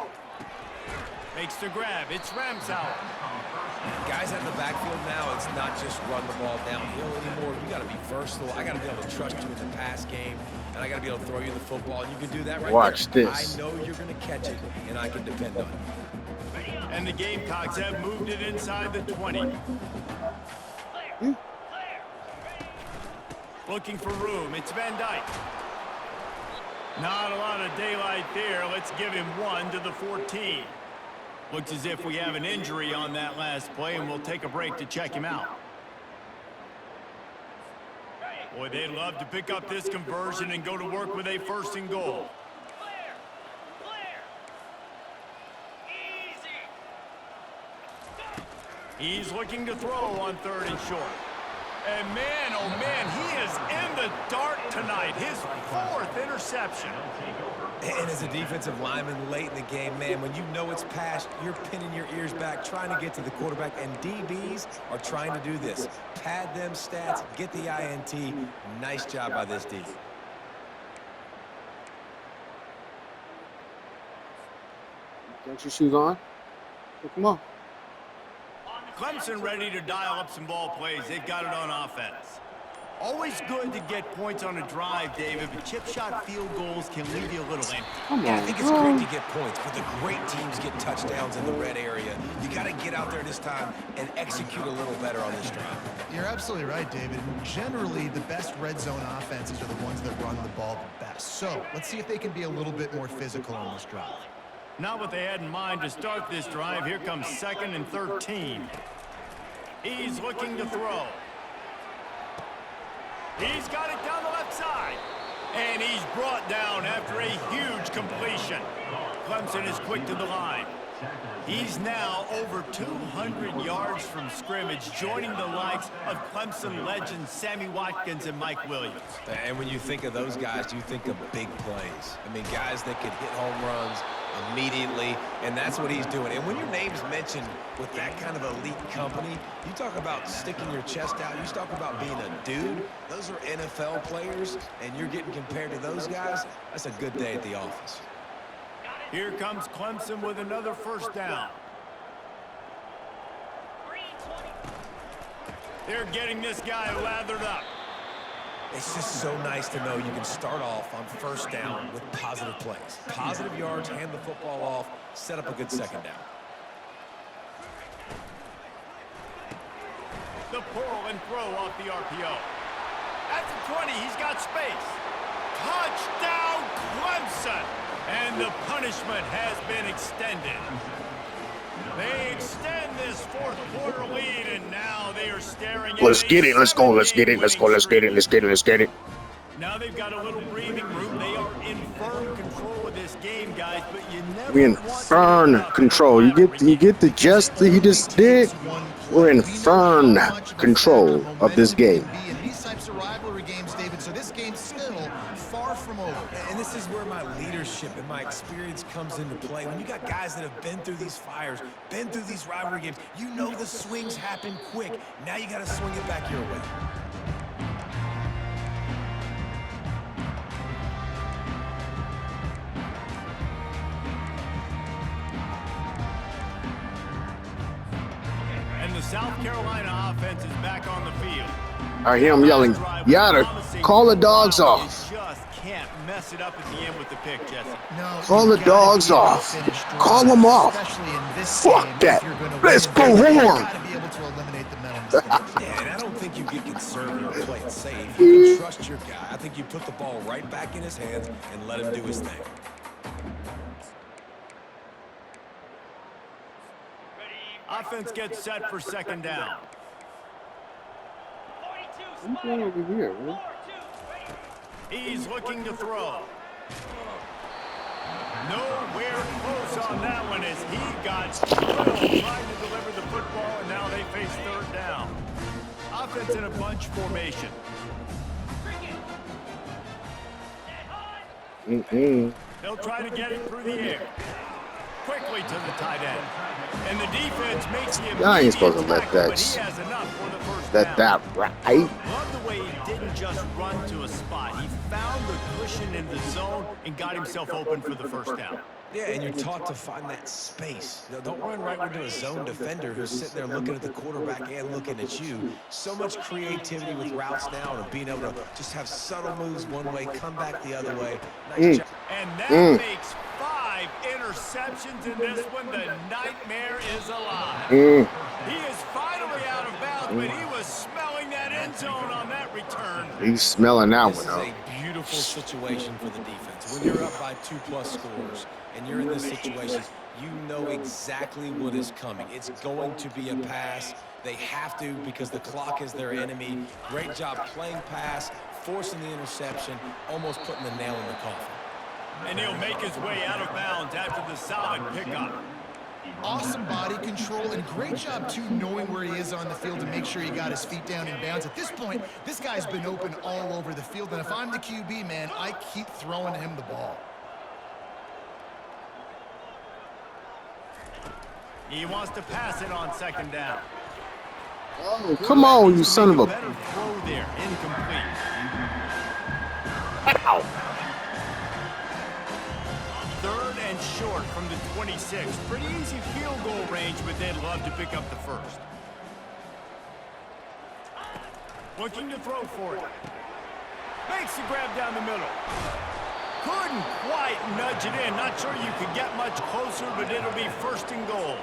Makes the grab. It's Ramsauer. Guys out in the backfield now, it's not just run the ball downhill anymore. You got to be versatile. I got to be able to trust you in the pass game, and I got to be able to throw you the football. And you can do that right Watch there. this. I know you're going to catch it, and I can depend on it. And the Gamecocks have moved it inside the 20. Looking for room. It's Van Dyke. Not a lot of daylight there. Let's give him 1 to the 14. Looks as if we have an injury on that last play, and we'll take a break to check him out. Boy, they'd love to pick up this conversion and go to work with a 1st and goal. He's looking to throw on 3rd and short. And man, oh man, he is in the dark tonight. His 4th interception. And as a defensive lineman late in the game, man, when you know it's passed, you're pinning your ears back, trying to get to the quarterback, and DBs are trying to do this. Pad them stats, get the INT. Nice job by this D. got your shoes on? So come on. Clemson ready to dial up some ball plays. They've got it on offense. Always good to get points on a drive, David, but chip shot field goals can leave you a little empty. Come Yeah, I on, think it's bro. great to get points, but the great teams get touchdowns in the red area. You got to get out there this time and execute a little better on this drive. You're absolutely right, David. Generally, the best red zone offenses are the ones that run the ball the best. So let's see if they can be a little bit more physical on this drive. Not what they had in mind to start this drive. Here comes 2nd and 13. He's looking to throw. He's got it down the left side. And he's brought down after a huge completion. Clemson is quick to the line. He's now over 200 yards from scrimmage, joining the likes of Clemson legends Sammy Watkins and Mike Williams. And when you think of those guys, you think of big plays. I mean, guys that could hit home runs immediately, and that's what he's doing. And when your name's mentioned with that kind of elite company, you talk about sticking your chest out, you talk about being a dude. Those are NFL players, and you're getting compared to those guys. That's a good day at the office. Here comes Clemson with another 1st down. They're getting this guy lathered up. It's just so nice to know you can start off on 1st down with positive plays. Positive yards, hand the football off, set up a good 2nd down. The pull and throw off the RPO. At the 20, he's got space. Touchdown, Clemson! And the punishment has been extended. They extend this fourth quarter lead, and now they are staring at Let's get it. Let's go. Let's get it. Let's go. Let's get it. Let's get it. Let's get it. Now they've got a little breathing room. They are in firm control of this game, guys, but you never We're in firm control. You get the gist that he just did? We're in firm control of this game. In these types of rivalry games, David, so this game's still far from over. And this is where my leadership and my experience comes into play. When you got guys that have been through these fires, been through these rivalry games, you know the swings happen quick. Now you got to swing it back your way. And the South Carolina offense is back on the field. I hear him yelling, Yada, call the dogs You off. just can't mess it up at the end with the pick, Jesse. No, Call you the gotta dogs be able to off. finish strong, Call them off. especially in this Fuck game, that. if you're gonna Let's win. go You home. gotta be able to eliminate the mental mistakes. Yeah, and I don't think you get conservative or play it safe. You can trust your guy. I think you put the ball right back in his hands and let him do his thing. Offense gets set for second down. Over here, man. He's looking to throw. Nowhere close on that one as he got drilled trying to deliver the football, and now they face third down. Offense in a bunch formation. They'll try to get it through the air. Quickly to the tight end. And the defense makes the Y'all ain't supposed to immediate let tackle, that but he has enough for the first That down. right. Love the way he didn't just run to a spot. He found the cushion in the zone and got himself open for the first down. Yeah, and you're taught to find that space. Now, don't run right into a zone defender who's sitting there looking at the quarterback and looking at you. So much creativity with routes now and being able to just have subtle moves one way, come back the other way. Nice job. And that makes 5 interceptions in this one. The nightmare is alive. He is finally out of bounds, but he was smelling that end zone on that return. He's smelling that This one is out. a beautiful situation for the defense. When you're up by 2+ scores and you're in this situation, you know exactly what is coming. It's going to be a pass. They have to because the clock is their enemy. Great job playing pass, forcing the interception, almost putting the nail in the coffin. And he'll make his way out of bounds after the solid pickup. Awesome body control and great job, too, knowing where he is on the field to make sure he got his feet down in bounds. At this point, this guy's been open all over the field, and if I'm the QB, man, I keep throwing him the ball. He wants to pass it on second down. Oh, come on, you son of a... Better throw there, incomplete. Ow. Third and short from the 26. Pretty easy field goal range, but they'd love to pick up the first. Looking to throw for it. Makes the grab down the middle. Couldn't quite nudge it in. Not sure you could get much closer, but it'll be first and goal.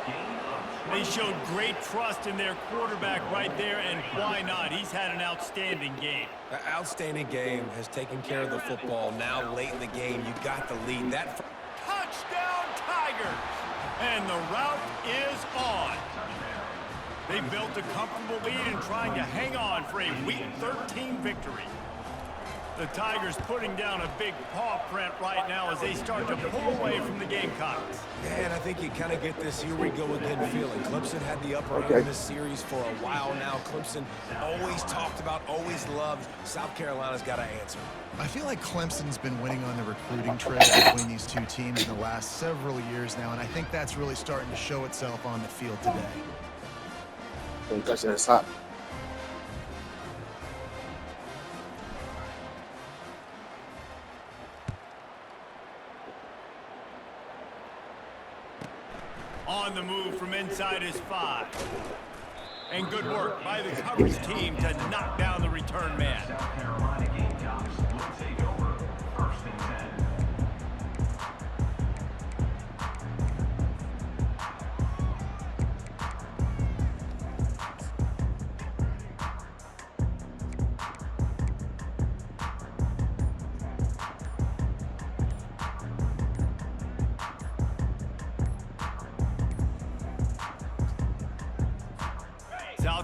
They showed great trust in their quarterback right there, and why not? He's had an outstanding game. An outstanding game, has taken care of the football. Now late in the game, you got the lead. That Touchdown, Tigers! And the route is on. They built a comfortable lead and trying to hang on for a Week 13 victory. The Tigers putting down a big paw print right now as they start to pull away from the Gamecocks. Yeah, and I think you kind of get this here we go again feeling. Clemson had the upper hand in this series for a while now. Clemson always talked about, always loved. South Carolina's got to answer. I feel like Clemson's been winning on the recruiting trail between these two teams in the last several years now, and I think that's really starting to show itself on the field today. Don't touch that. It's hot. On the move from inside his 5. And good work by the coverage team to knock down the return man. South Carolina Gamecocks will take over first and 10.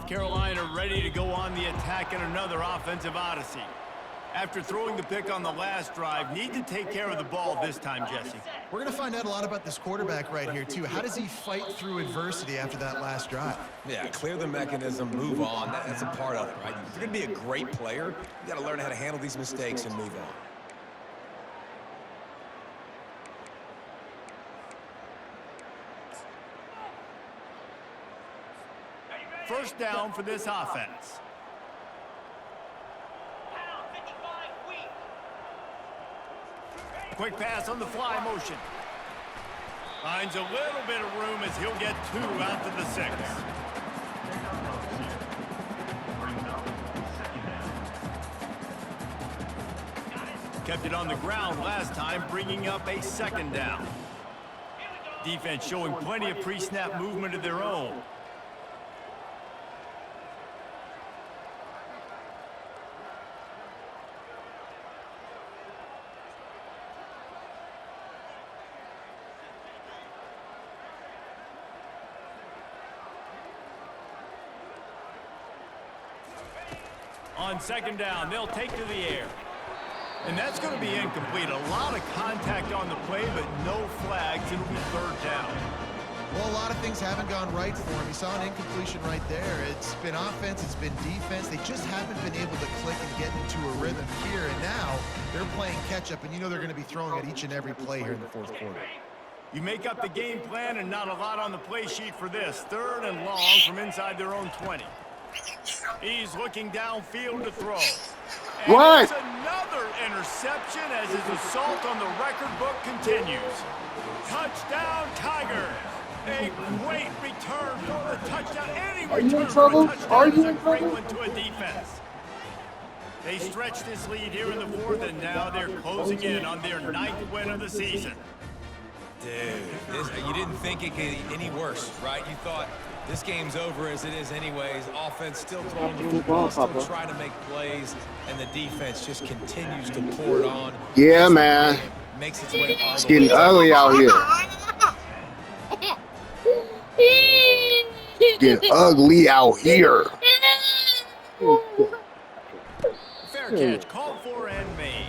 Carolina ready to go on the attack in another offensive odyssey. After throwing the pick on the last drive, need to take care of the ball this time, Jesse. We're going to find out a lot about this quarterback right here, too. How does he fight through adversity after that last drive? Yeah, clear the mechanism, move on. That's a part of it, right? If you're going to be a great player, you got to learn how to handle these mistakes and move on. First down for this offense. Quick pass on the fly motion. Finds a little bit of room as he'll get 2 out to the 6. Kept it on the ground last time, bringing up a 2nd down. Defense showing plenty of pre-snap movement of their own. On 2nd down, they'll take to the air. And that's going to be incomplete. A lot of contact on the play, but no flags. It'll be 3rd down. Well, a lot of things haven't gone right for him. You saw an incompletion right there. It's been offense, it's been defense. They just haven't been able to click and get into a rhythm here. And now they're playing catch-up, and you know they're going to be throwing at each and every play here in the 4th quarter. You make up the game plan and not a lot on the play sheet for this. 3rd and long from inside their own 20. He's looking downfield to throw. And What? it's another interception as his assault on the record book continues. Touchdown, Tigers. A great return for the touchdown. Any return for a touchdown is a great one to a defense. They stretched this lead here in the 4th, and now they're closing in on their 9th win of the season. Dude, you didn't think it could get any worse, right? You thought this game's over as it is anyways. Offense still throwing the football, still trying to make plays, and the defense just continues to pour it on. Yeah, man. Makes its way all It's the way getting up. ugly out here. Getting ugly out here. Fair catch, called for and made.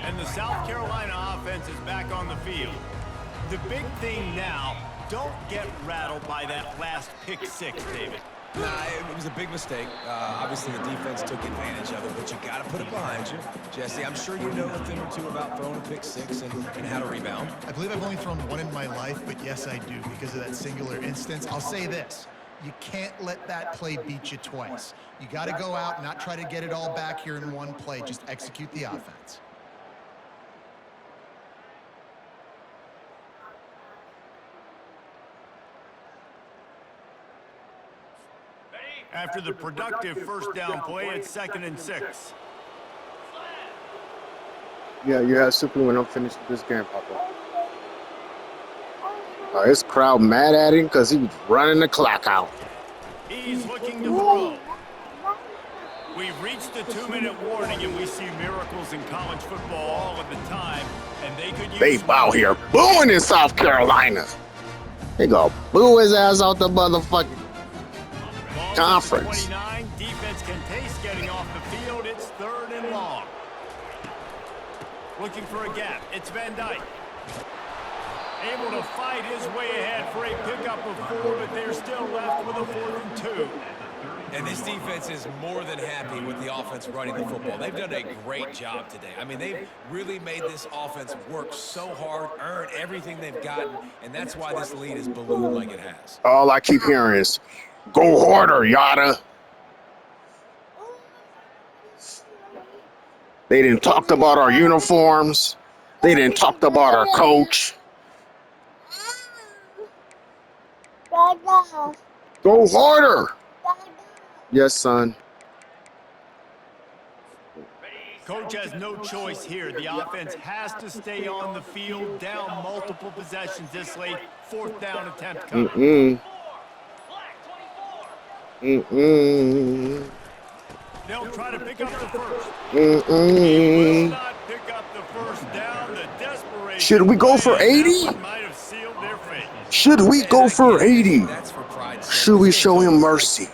And the South Carolina offense is back on the field. The big thing now, don't get rattled by that last pick 6, David. Nah, it was a big mistake. Obviously, the defense took advantage of it, but you got to put it behind you. Jesse, I'm sure you know a thing or two about throwing a pick 6 and how to rebound. I believe I've only thrown 1 in my life, but yes, I do because of that singular instance. I'll say this. You can't let that play beat you twice. You got to go out and not try to get it all back here in one play. Just execute the offense. After the productive first down play, it's 2nd and 6. Yeah, you have super when I'm finished this game, Papa. His crowd mad at him because he was running the clock out. He's looking to throw. We've reached the 2-minute warning, and we see miracles in college football all of the time, and they could use... They out here booing in South Carolina. They go boo his ass out the motherfucking conference. 29, defense can taste getting off the field. It's 3rd and long. Looking for a gap. It's Van Dyke. Able to fight his way ahead for a pickup of 4, but they're still left with a 4th and 2. And this defense is more than happy with the offense running the football. They've done a great job today. I mean, they've really made this offense work so hard, earn everything they've gotten, and that's why this lead is ballooned like it has. All I keep hearing is, go harder, yada. They didn't talk about our uniforms. They didn't talk about our coach. Go harder. Yes, son. Coach has no choice here. The offense has to stay on the field, down multiple possessions this late. 4th down attempt coming. Mm-mm. They'll try to pick up the first. He will Mm-mm. not pick up the first down. The desperation Should we go for play, and that 80? one might have sealed their fate. Should we And go I for get it. 80? That's for pride's sake. Should This we game's show him over. mercy?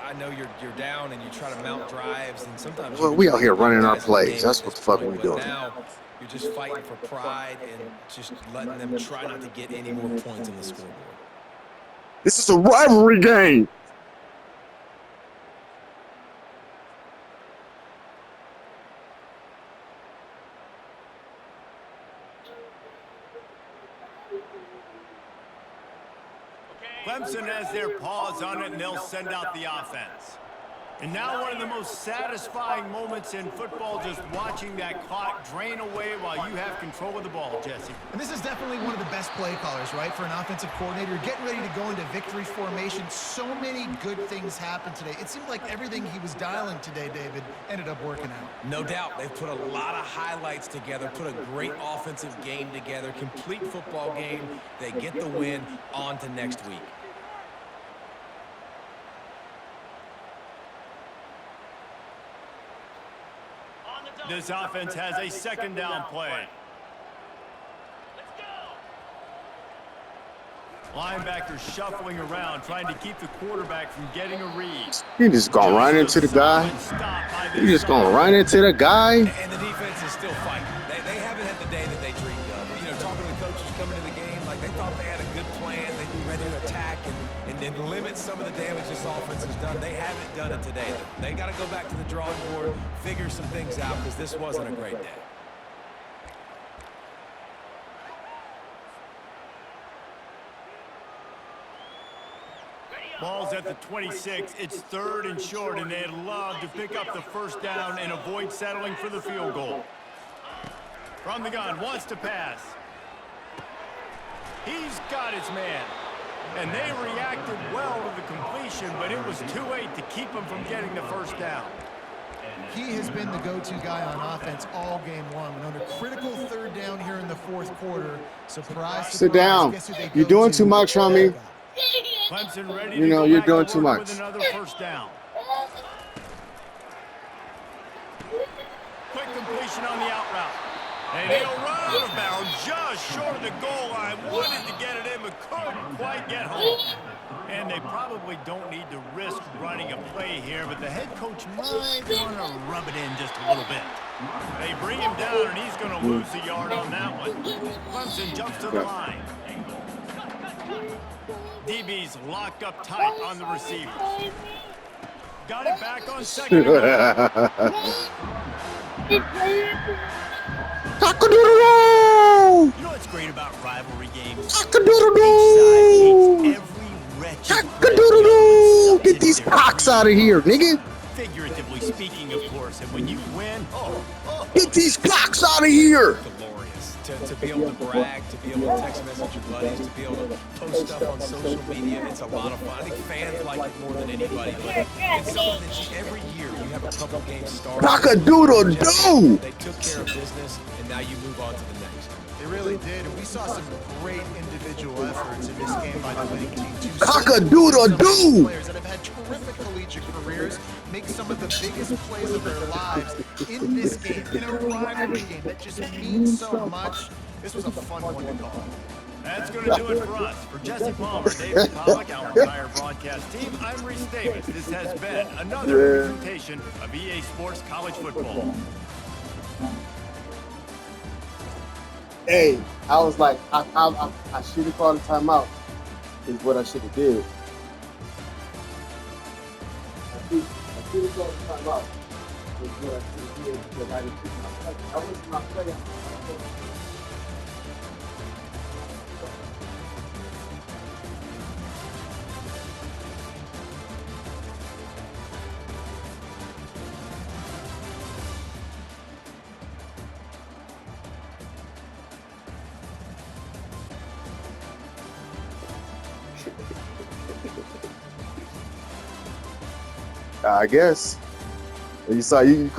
I know you're down and you try to mount drives, and sometimes Well, you we try out to here put running our guys in the plays. game That's at what the this fuck point, we but doing. now you're just fighting for pride and just letting them try not to get any more points on the scoreboard. This is a rivalry game. Clemson has their paws on it, and they'll send out the offense. And now one of the most satisfying moments in football, just watching that clock drain away while you have control of the ball, Jesse. And this is definitely one of the best play callers, right, for an offensive coordinator. Getting ready to go into victory formation. So many good things happened today. It seemed like everything he was dialing today, David, ended up working out. No doubt. They've put a lot of highlights together, put a great offensive game together, complete football game. They get the win. On to next week. This offense has a second down play. Linebackers shuffling around, trying to keep the quarterback from getting a read. He just gone right into the guy. He just gone right into the guy. And the defense is still fighting. They haven't had the day that they dreamed of. You know, talking to the coaches coming to the game, like they thought they had a good plan. They'd be ready to attack and limit some of the damage this offense has done. They haven't done it today. They got to go back to the drawing board, figure some things out, because this wasn't a great day. Ball's at the 26. It's 3rd and short, and they'd love to pick up the first down and avoid settling for the field goal. From the gun, wants to pass. He's got his man. And they reacted well to the completion, but it was too late to keep him from getting the first down. He has been the go-to guy on offense all game long. And under critical 3rd down here in the 4th quarter, surprise, Sit down. guess who they You're go doing to? too much, homie. Clemson ready You know, to go you're back doing to too work much. with another first down. Quick completion on the out route. And he'll run out of bounds just short of the goal line. Wanted to get it in, but couldn't quite get home. And they probably don't need to risk running a play here, but the head coach might want to rub it in just a little bit. They bring him down, and he's going to lose a yard on that one. Clemson jumps to the line. DB's locked up tight on the receiver. Got it back on second. Cock-a-doodle-doo! You know what's great about rivalry games? Cock-a-doodle-doo! Each side hates every wretched Cock-a-doodle-doo! Get these cocks out of here, nigga! Figuratively speaking, of course, and when you win, Get these cocks out of here! Glorious. To be able to brag, to be able to text message your buddies, to be able to post stuff on social media, it's a lot of fun. I think fans like it more than anybody, but it's something that every year you have a couple games started. Cock-a-doodle-doo! They took care of business, and now you move on to the next. They really did, and we saw some great individual efforts in this game by the winning team. Cock-a-doodle-doo! Players that have had terrific collegiate careers make some of the biggest plays of their lives in this game, in a rivalry game that just means so much. This was a fun one to call. that's going to do it for us. For Jesse Palmer, David Pollack, our entire broadcast team, I'm Reese Davis. This has been another presentation of EA Sports College Football. Hey, I was like, I should have called a timeout, is what I should have did. I should have called a timeout, is what I should have did, because I didn't pick my play. I wasn't my play. I guess. You saw you caught